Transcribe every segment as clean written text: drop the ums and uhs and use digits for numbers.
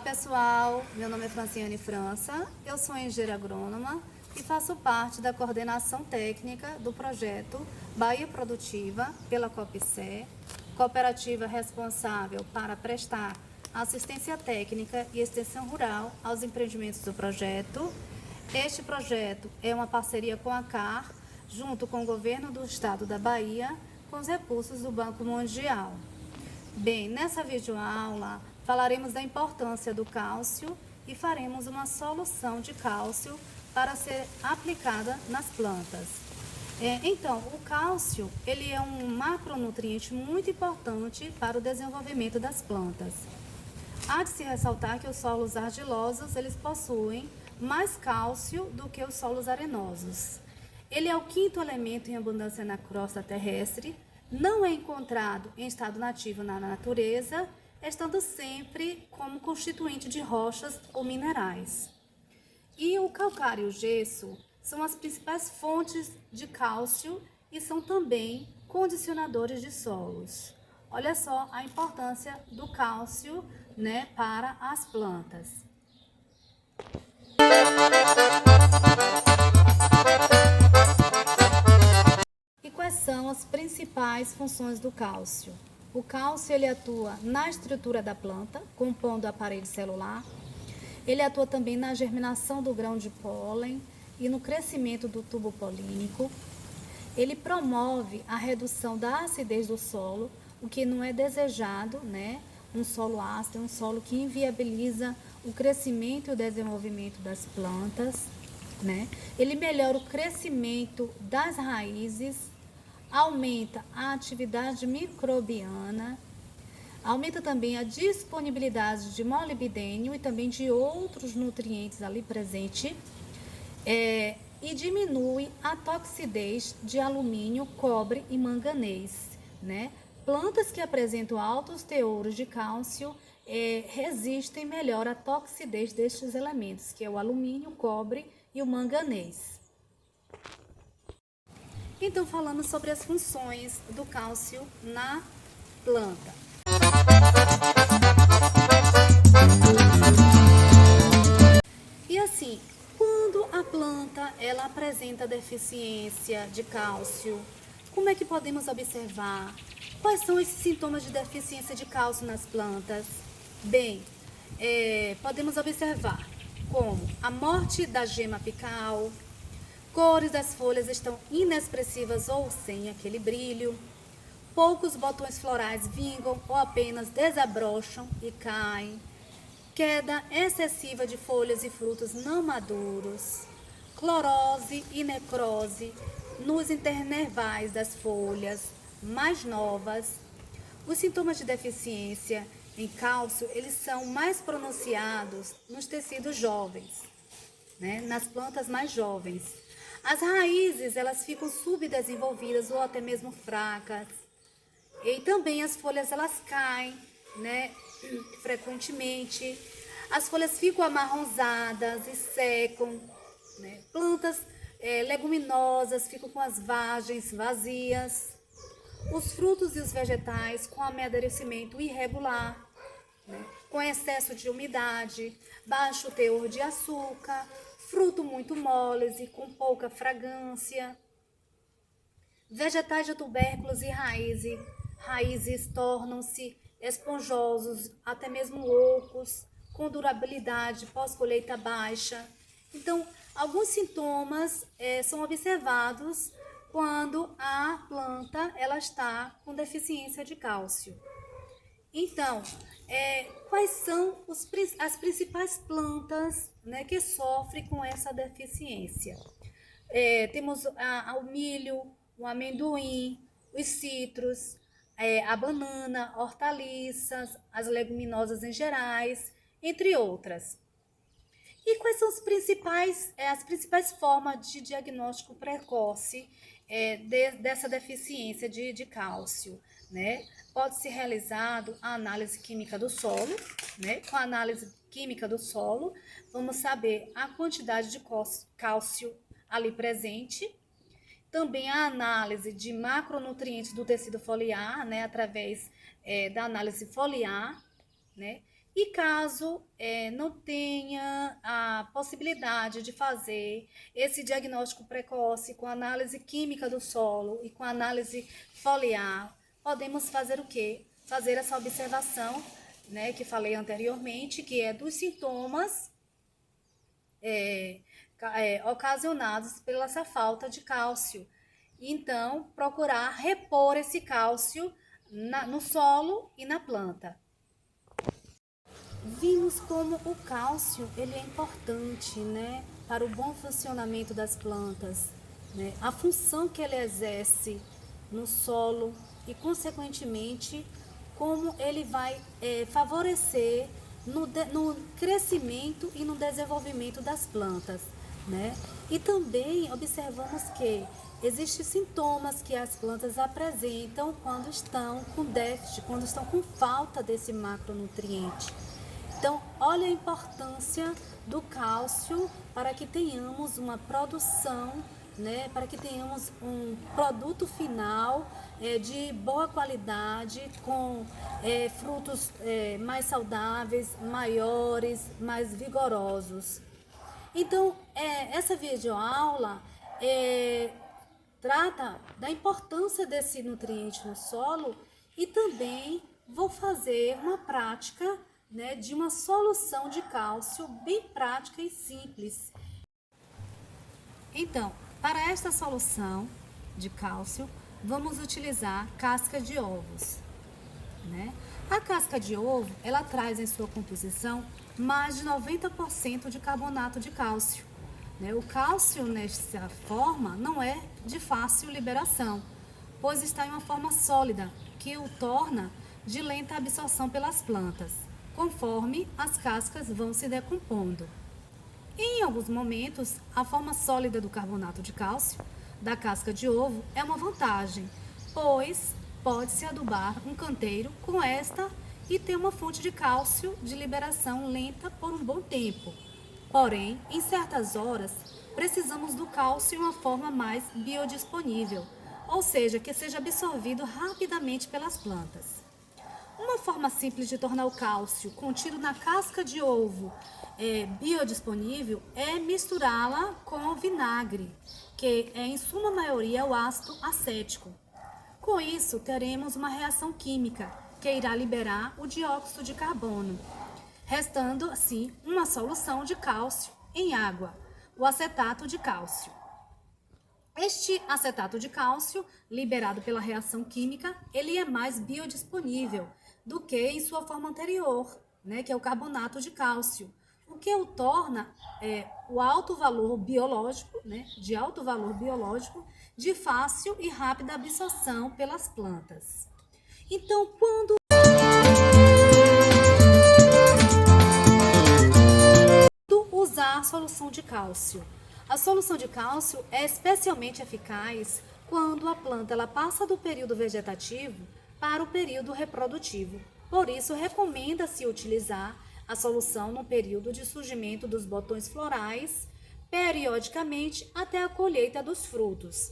pessoal, meu nome é Franciane França, eu sou engenheira agrônoma e faço parte da coordenação técnica do projeto Bahia Produtiva pela COPCE, cooperativa responsável para prestar assistência técnica e extensão rural aos empreendimentos do projeto. Este projeto é uma parceria com a CAR, junto com o governo do estado da Bahia, com os recursos do Banco Mundial. Bem, nessa videoaula falaremos da importância do cálcio e faremos uma solução de cálcio para ser aplicada nas plantas. Então, o cálcio ele é um macronutriente muito importante para o desenvolvimento das plantas. Há de se ressaltar que os solos argilosos eles possuem mais cálcio do que os solos arenosos. Ele é o quinto elemento em abundância na crosta terrestre, não é encontrado em estado nativo na natureza, estando sempre como constituinte de rochas ou minerais. E o calcário e o gesso são as principais fontes de cálcio e são também condicionadores de solos. Olha só a importância do cálcio, para as plantas. E quais são as principais funções do cálcio? O cálcio ele atua na estrutura da planta, compondo o aparelho celular. Ele atua também na germinação do grão de pólen e no crescimento do tubo polínico. Ele promove a redução da acidez do solo, o que não é desejado, Um solo ácido é um solo que inviabiliza o crescimento e o desenvolvimento das plantas, Ele melhora o crescimento das raízes, aumenta a atividade microbiana, aumenta também a disponibilidade de molibdênio e também de outros nutrientes ali presentes, e diminui a toxidez de alumínio, cobre e manganês, Plantas que apresentam altos teores de cálcio resistem melhor à toxidez destes elementos, que é o alumínio, o cobre e o manganês. Então, falando sobre as funções do cálcio na planta. E assim, quando a planta ela apresenta deficiência de cálcio, como é que podemos observar? Quais são esses sintomas de deficiência de cálcio nas plantas? Bem, podemos observar como a morte da gema apical, cores das folhas estão inexpressivas ou sem aquele brilho, poucos botões florais vingam ou apenas desabrocham e caem, queda excessiva de folhas e frutos não maduros, clorose e necrose nos internervais das folhas mais novas. Os sintomas de deficiência em cálcio, eles são mais pronunciados nos tecidos jovens, nas plantas mais jovens. As raízes, elas ficam subdesenvolvidas ou até mesmo fracas. E também as folhas, elas caem, frequentemente. As folhas ficam amarronzadas e secam, Plantas leguminosas ficam com as vagens vazias. Os frutos e os vegetais com amadurecimento irregular, com excesso de umidade, baixo teor de açúcar, fruto muito moles e com pouca fragrância. Vegetais de tubérculos e raízes tornam-se esponjosos, até mesmo ocos, com durabilidade pós-colheita baixa. Então, alguns sintomas são observados quando a planta ela está com deficiência de cálcio. Então, quais são as principais plantas que sofrem com essa deficiência? Temos o milho, o amendoim, os citros, a banana, hortaliças, as leguminosas em gerais, entre outras. E quais são as principais formas de diagnóstico precoce dessa deficiência de cálcio? Pode ser realizado a análise química do solo, Com a análise química do solo, vamos saber a quantidade de cálcio ali presente. Também a análise de macronutrientes do tecido foliar, através da análise foliar, E caso não tenha a possibilidade de fazer esse diagnóstico precoce com análise química do solo e com análise foliar, podemos fazer o quê? Fazer essa observação, né, que falei anteriormente, que é dos sintomas ocasionados pela essa falta de cálcio. Então, procurar repor esse cálcio no solo e na planta. Vimos como o cálcio ele é importante, né, para o bom funcionamento das plantas, né? A função que ele exerce no solo e, consequentemente, como ele vai favorecer no crescimento e no desenvolvimento das plantas, né? E também observamos que existem sintomas que as plantas apresentam quando estão com déficit, quando estão com falta desse macronutriente. Então, olha a importância do cálcio para que tenhamos uma produção, né, para que tenhamos um produto final de boa qualidade, com frutos mais saudáveis, maiores, mais vigorosos. Então, essa videoaula trata da importância desse nutriente no solo e também vou fazer uma prática, né, de uma solução de cálcio bem prática e simples. Então, para esta solução de cálcio, vamos utilizar casca de ovos, né? A casca de ovo, ela traz em sua composição mais de 90% de carbonato de cálcio, né? O cálcio nessa forma não é de fácil liberação, pois está em uma forma sólida, que o torna de lenta absorção pelas plantas, conforme as cascas vão se decompondo. Em alguns momentos, a forma sólida do carbonato de cálcio da casca de ovo é uma vantagem, pois pode-se adubar um canteiro com esta e ter uma fonte de cálcio de liberação lenta por um bom tempo. Porém, em certas horas, precisamos do cálcio em uma forma mais biodisponível, ou seja, que seja absorvido rapidamente pelas plantas. Uma forma simples de tornar o cálcio contido na casca de ovo biodisponível é misturá-la com o vinagre, que é em sua maioria o ácido acético. Com isso, teremos uma reação química que irá liberar o dióxido de carbono, restando assim uma solução de cálcio em água, o acetato de cálcio. Este acetato de cálcio, liberado pela reação química, ele é mais biodisponível do que em sua forma anterior, né, que é o carbonato de cálcio, o que o torna o alto valor biológico, né, de alto valor biológico, de fácil e rápida absorção pelas plantas. Então, quando usar a solução de cálcio? A solução de cálcio é especialmente eficaz quando a planta ela passa do período vegetativo para o período reprodutivo. Por isso, recomenda-se utilizar a solução no período de surgimento dos botões florais, periodicamente até a colheita dos frutos.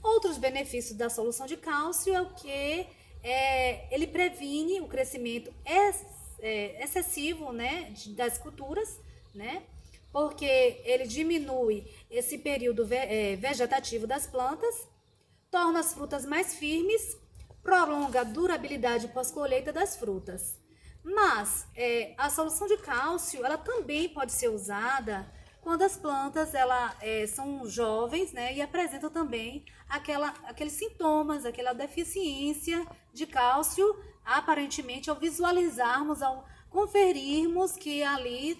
Outros benefícios da solução de cálcio é o que ele previne o crescimento excessivo, né, das culturas, né, porque ele diminui esse período vegetativo das plantas, torna as frutas mais firmes, prolonga a durabilidade pós-colheita das frutas. Mas a solução de cálcio, ela também pode ser usada quando as plantas são jovens, né, e apresentam também aqueles sintomas, aquela deficiência de cálcio, aparentemente, ao visualizarmos, ao conferirmos que ali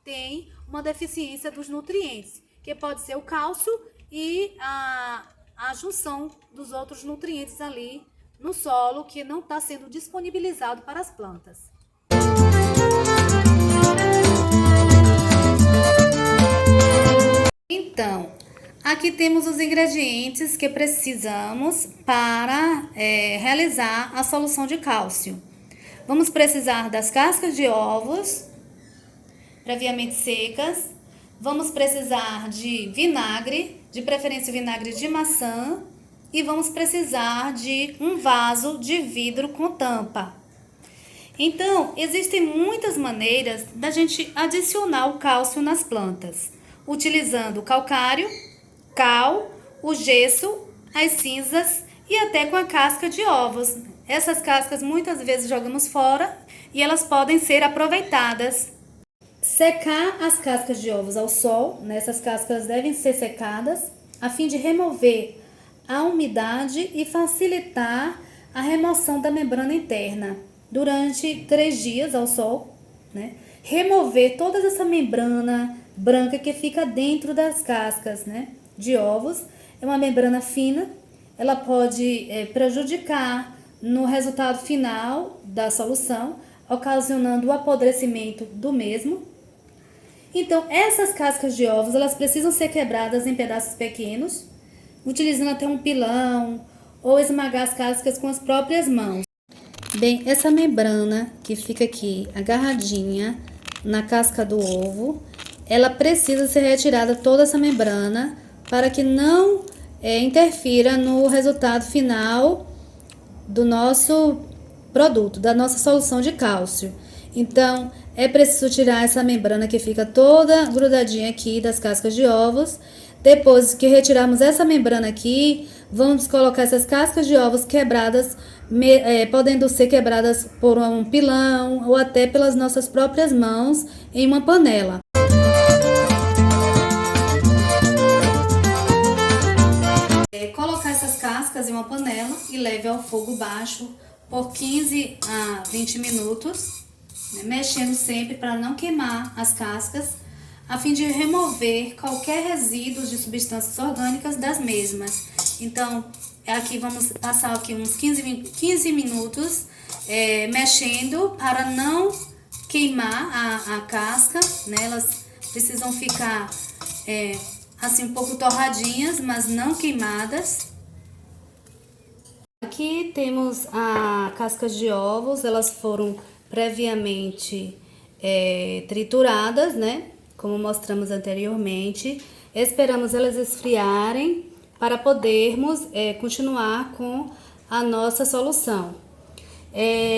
tem uma deficiência dos nutrientes, que pode ser o cálcio e a junção dos outros nutrientes ali no solo que não está sendo disponibilizado para as plantas. Então, aqui temos os ingredientes que precisamos para realizar a solução de cálcio. Vamos precisar das cascas de ovos, previamente secas. Vamos precisar de vinagre, de preferência vinagre de maçã. E vamos precisar de um vaso de vidro com tampa. Então, existem muitas maneiras da gente adicionar o cálcio nas plantas, utilizando o calcário, cal, o gesso, as cinzas e até com a casca de ovos. Essas cascas muitas vezes jogamos fora e elas podem ser aproveitadas. Secar as cascas de ovos ao sol, essas cascas devem ser secadas a fim de remover a umidade e facilitar a remoção da membrana interna durante 3 dias ao sol, né? Remover toda essa membrana branca que fica dentro das cascas, né, de ovos. É uma membrana fina, ela pode prejudicar no resultado final da solução, ocasionando o apodrecimento do mesmo. Então, essas cascas de ovos, elas precisam ser quebradas em pedaços pequenos, utilizando até um pilão ou esmagar as cascas com as próprias mãos. Bem, essa membrana que fica aqui agarradinha na casca do ovo, ela precisa ser retirada toda essa membrana para que não interfira no resultado final do nosso produto, da nossa solução de cálcio. Então, é preciso tirar essa membrana que fica toda grudadinha aqui das cascas de ovos. Depois que retirarmos essa membrana aqui, vamos colocar essas cascas de ovos quebradas, podendo ser quebradas por um pilão ou até pelas nossas próprias mãos em uma panela. Colocar essas cascas em uma panela e leve ao fogo baixo por 15 a 20 minutos, né, mexendo sempre para não queimar as cascas, a fim de remover qualquer resíduo de substâncias orgânicas das mesmas. Então, aqui vamos passar aqui uns 15 minutos mexendo para não queimar a casca, né? Elas precisam ficar assim um pouco torradinhas, mas não queimadas. Aqui temos a cascas de ovos, elas foram previamente trituradas, né? Como mostramos anteriormente. Esperamos elas esfriarem para podermos continuar com a nossa solução.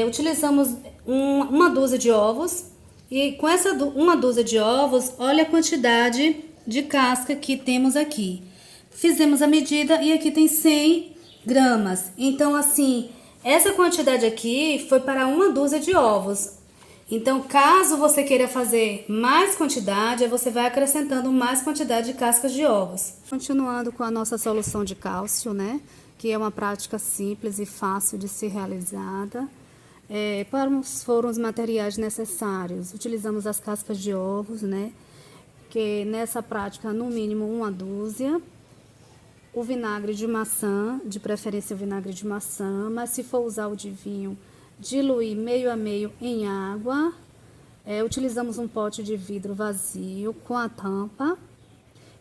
Utilizamos uma dúzia de ovos e com essa uma dúzia de ovos, olha a quantidade de casca que temos aqui. Fizemos a medida e aqui tem 100 gramas. Então, assim, essa quantidade aqui foi para uma dúzia de ovos. Então, caso você queira fazer mais quantidade, você vai acrescentando mais quantidade de cascas de ovos. Continuando com a nossa solução de cálcio, né? Que é uma prática simples e fácil de ser realizada. Quais foram os materiais necessários? Utilizamos as cascas de ovos, né? Que nessa prática, no mínimo uma dúzia. O vinagre de maçã, de preferência o vinagre de maçã, mas se for usar o de vinho, diluir meio a meio em água. Utilizamos um pote de vidro vazio com a tampa.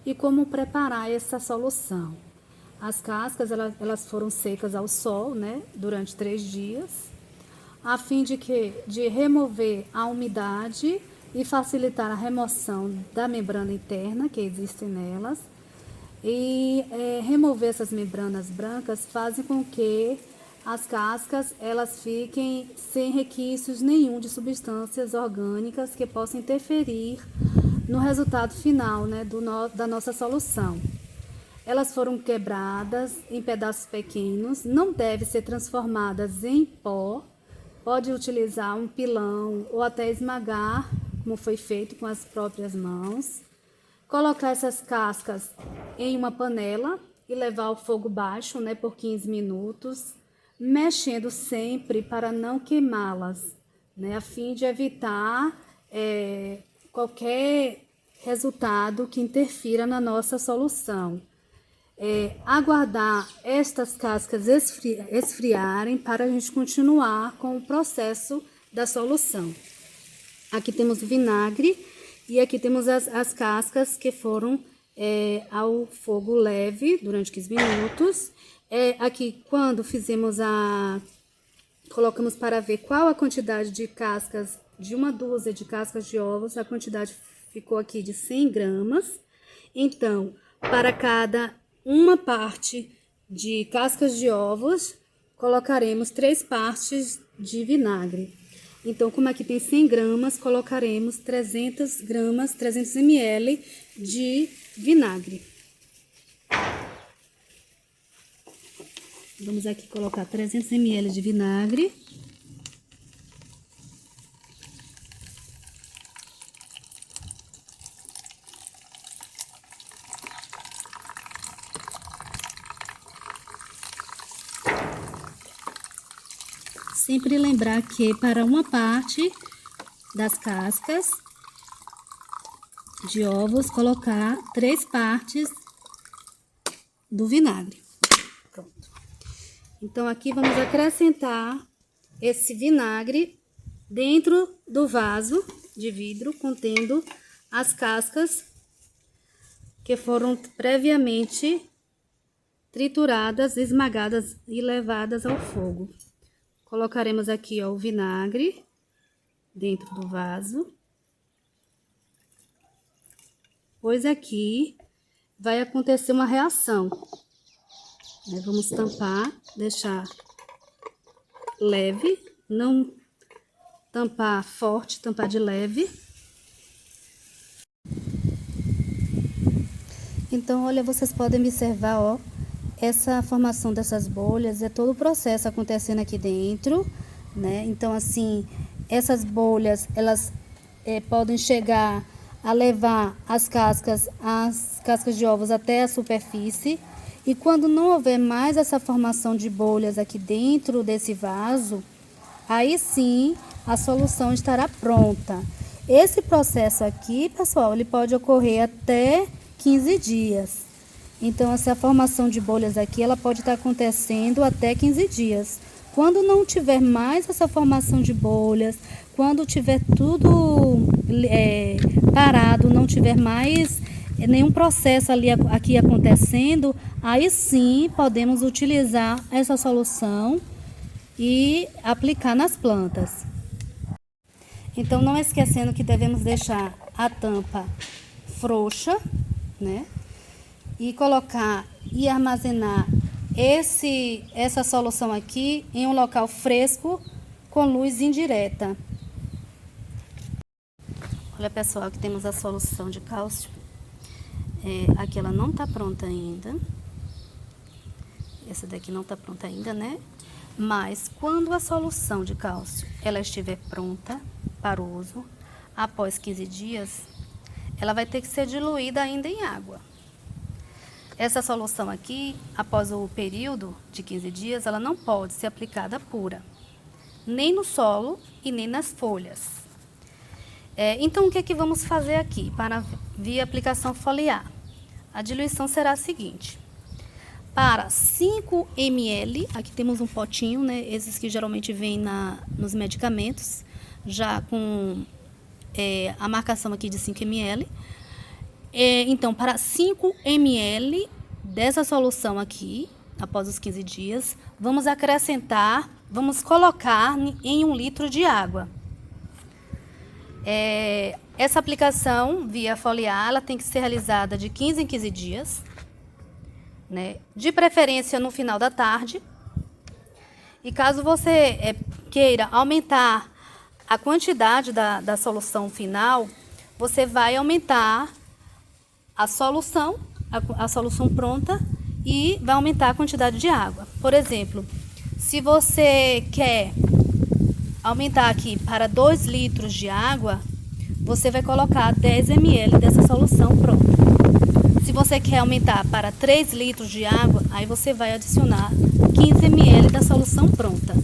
E como preparar essa solução? As cascas elas foram secas ao sol, né, durante 3 dias, a fim de remover a umidade e facilitar a remoção da membrana interna que existe nelas. E remover essas membranas brancas fazem com que as cascas elas fiquem sem requisitos nenhum de substâncias orgânicas que possam interferir no resultado final, né, da nossa solução. Elas foram quebradas em pedaços pequenos, não devem ser transformadas em pó. Pode utilizar um pilão ou até esmagar, como foi feito com as próprias mãos. Colocar essas cascas em uma panela e levar ao fogo baixo, né, por 15 minutos, mexendo sempre para não queimá-las, né, a fim de evitar qualquer resultado que interfira na nossa solução. Aguardar estas cascas esfriarem para a gente continuar com o processo da solução. Aqui temos o vinagre e aqui temos as cascas que foram ao fogo leve durante 15 minutos. Aqui, quando colocamos para ver qual a quantidade de cascas, de uma dúzia de cascas de ovos, a quantidade ficou aqui de 100 gramas. Então, para cada uma parte de cascas de ovos, colocaremos 3 partes de vinagre. Então, como aqui tem 100 gramas, colocaremos 300 gramas, 300 ml de vinagre. Vamos aqui colocar 300 ml de vinagre. Sempre lembrar que para uma parte das cascas de ovos, colocar 3 partes do vinagre. Pronto. Então, aqui vamos acrescentar esse vinagre dentro do vaso de vidro contendo as cascas que foram previamente trituradas, esmagadas e levadas ao fogo. Colocaremos aqui, ó, o vinagre dentro do vaso, pois aqui vai acontecer uma reação. Vamos tampar, deixar leve, não tampar forte, tampar de leve. Então, olha, vocês podem observar, ó, essa formação dessas bolhas, é todo o processo acontecendo aqui dentro, né? Então, assim, essas bolhas, elas podem chegar a levar as cascas de ovos até a superfície. E quando não houver mais essa formação de bolhas aqui dentro desse vaso, aí sim a solução estará pronta. Esse processo aqui, pessoal, ele pode ocorrer até 15 dias. Então, essa formação de bolhas aqui, ela pode estar acontecendo até 15 dias. Quando não tiver mais essa formação de bolhas, quando tiver tudo parado, não tiver mais nenhum processo aqui acontecendo, aí sim podemos utilizar essa solução e aplicar nas plantas. Então, não esquecendo que devemos deixar a tampa frouxa, né? E colocar e armazenar essa solução aqui em um local fresco com luz indireta. Olha, pessoal, aqui temos a solução de cálcio. Aqui ela não tá pronta ainda. Essa daqui não tá pronta ainda, né? Mas quando a solução de cálcio ela estiver pronta para o uso, após 15 dias, ela vai ter que ser diluída ainda em água. Essa solução aqui, após o período de 15 dias, ela não pode ser aplicada pura, nem no solo e nem nas folhas. Então, o que é que vamos fazer aqui para via aplicação foliar? A diluição será a seguinte: para 5 ml, aqui temos um potinho, né? Esses que geralmente vêm nos medicamentos, já com a marcação aqui de 5 ml. Então, para 5 ml dessa solução aqui, após os 15 dias, vamos colocar em 1 litro de água. Essa aplicação via foliar, ela tem que ser realizada de 15 em 15 dias, né? De preferência no final da tarde. E caso você queira aumentar a quantidade da solução final, você vai aumentar a solução pronta e vai aumentar a quantidade de água. Por exemplo, se você quer aumentar aqui para 2 litros de água, você vai colocar 10 ml dessa solução pronta. Se você quer aumentar para 3 litros de água, aí você vai adicionar 15 ml da solução pronta.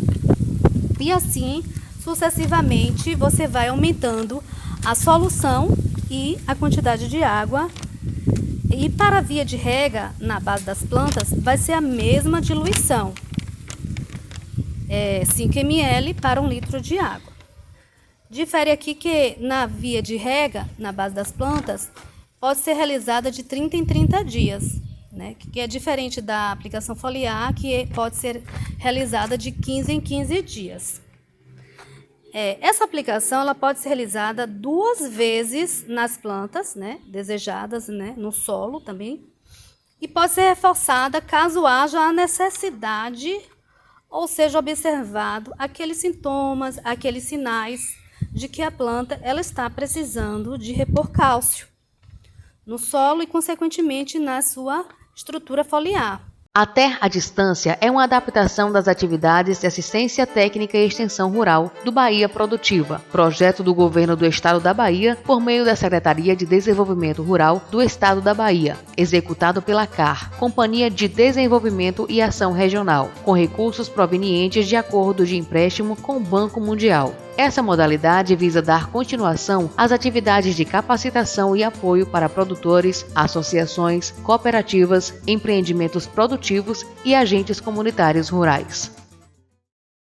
E assim, sucessivamente, você vai aumentando a solução e a quantidade de água. E para a via de rega, na base das plantas, vai ser a mesma diluição. 5 ml para 1 litro de água. Difere aqui que na via de rega, na base das plantas, pode ser realizada de 30 em 30 dias, né? Que é diferente da aplicação foliar, que pode ser realizada de 15 em 15 dias. Essa aplicação ela pode ser realizada 2 vezes nas plantas, né, desejadas, né, no solo também, e pode ser reforçada caso haja a necessidade ou seja observado aqueles sintomas, aqueles sinais de que a planta ela está precisando de repor cálcio no solo e, consequentemente, na sua estrutura foliar. A Terra à Distância é uma adaptação das atividades de assistência técnica e extensão rural do Bahia Produtiva, projeto do Governo do Estado da Bahia por meio da Secretaria de Desenvolvimento Rural do Estado da Bahia, executado pela CAR, Companhia de Desenvolvimento e Ação Regional, com recursos provenientes de acordo de empréstimo com o Banco Mundial. Essa modalidade visa dar continuação às atividades de capacitação e apoio para produtores, associações, cooperativas, empreendimentos produtivos e agentes comunitários rurais.